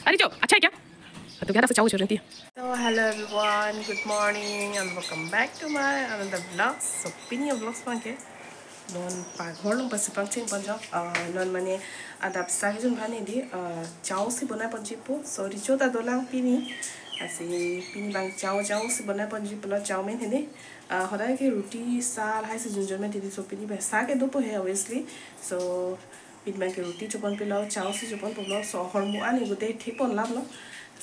अरे जो अच्छा है क्या तो क्या चाहो छोड़ रही So hello everyone, good morning and welcome back to my another vlog. So pini vlogs pangke non paghor long pasi pangching panjang non mane adap sakjun bhani di chao si bonai panjipo so richo ta dolang pini asi pini bang chao si bonai panjipo la chao men hene hodai ke roti sal hai se junjun men di so pini ba sa ke dopo he obviously so pini bang ke roti chopon pilau chao si chopon polo so hormu ani gute thipon lab lo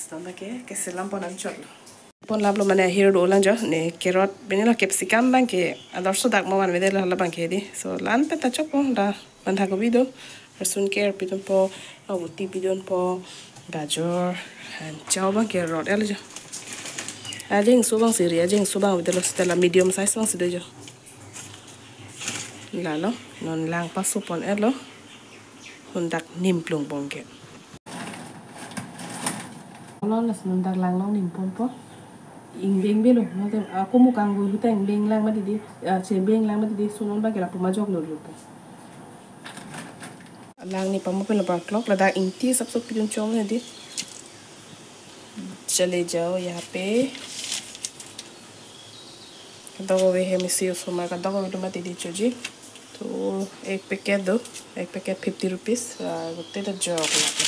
Standa ke selam pon anchol. Pon lablo mane hero dolan jo ne carrot benela capsicum bang ke adarso dak mo man vedela hala bang ke di. So lan peta chopon da bantha gobi do rasun care pidon po abuti pidon po gajor and chao bang carrot ela jo. Ajeng so bang siri ajeng so bang vedela stella medium size bang sido jo. Lalo non lang paso pon elo hundak nim plung pon ke. Lo là sườn đặc lang long niệm pom po, in beng belo, nó tem aku mau kanggo lu teng beng lang mati di, beng lang mati di sunon ba kira pemajok lo lupa. Lang ni pamu pun lepas clock, lada inti sab pidun chong ni di, चले जाओ यहाँ पे कदों वे है मिसी उसको मैं कदों को भी मत दीजिए जी तो एक पैकेट दो एक पैकेट 50 रुपीस गुत्ते तो जॉग लगा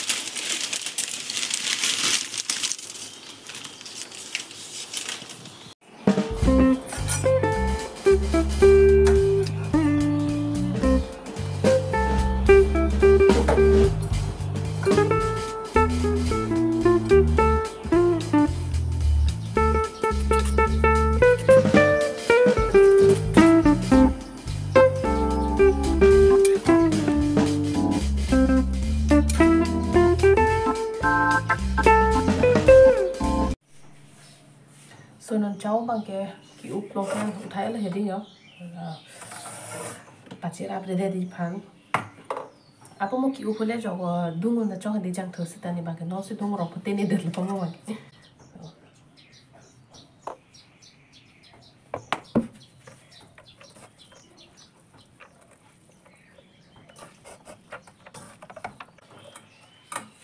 So non cháu bằng cái úp lô khang uthai là hết nhở pachi rap de di pan apa mo ki úp le jo dung na cho hadi jang thosi tani ba ke no se dung ro pute ne de pa mo ke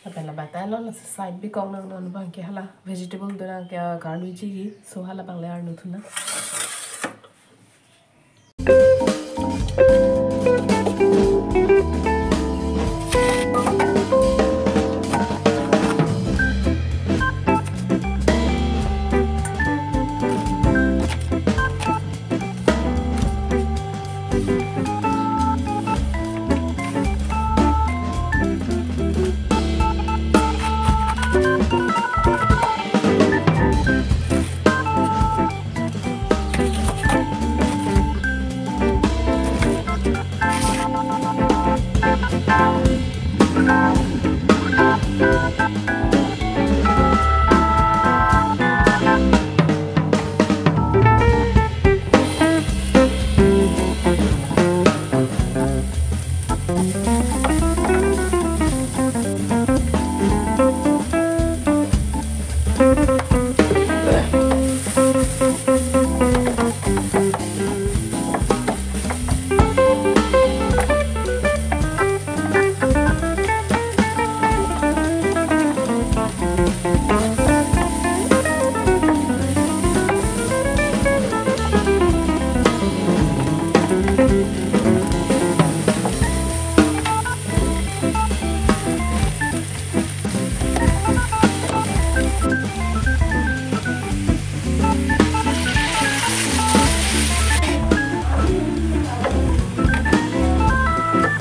Apa la batalo la side bi kong nang non bang ke hala vegetable dona ke garnu ji so hala bang le ar nu thuna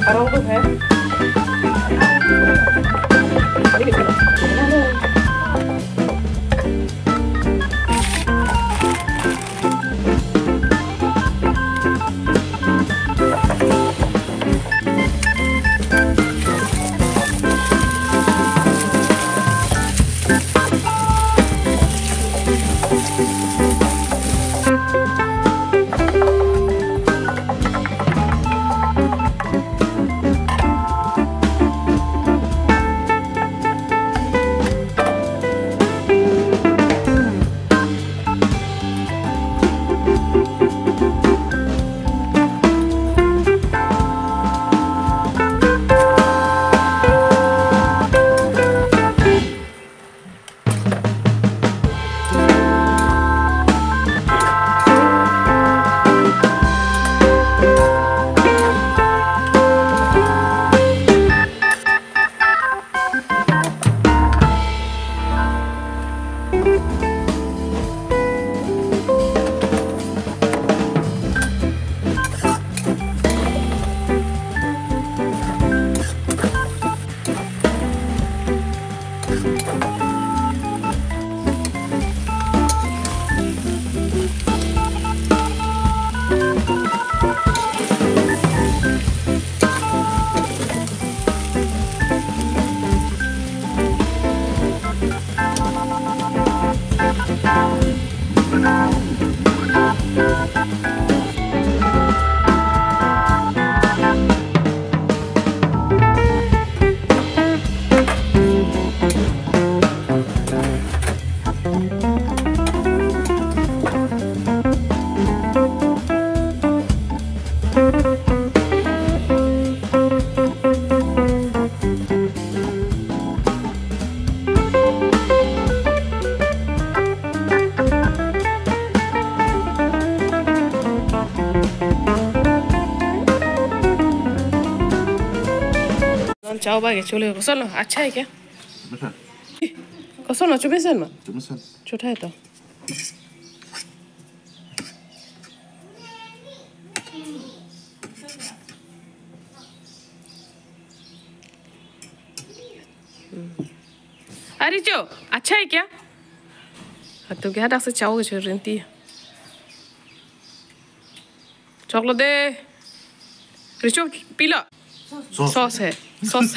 Parang tuh ya. Ini gitu. चाव बागे छोले कौन लो अच्छा है क्या कौन लो चुबेसन में छोटा है तो अरे जो अच्छा है क्या तो क्या डाक से चाव के छोड़ रही चॉकलेट दे रिचो पीला सॉस है सॉस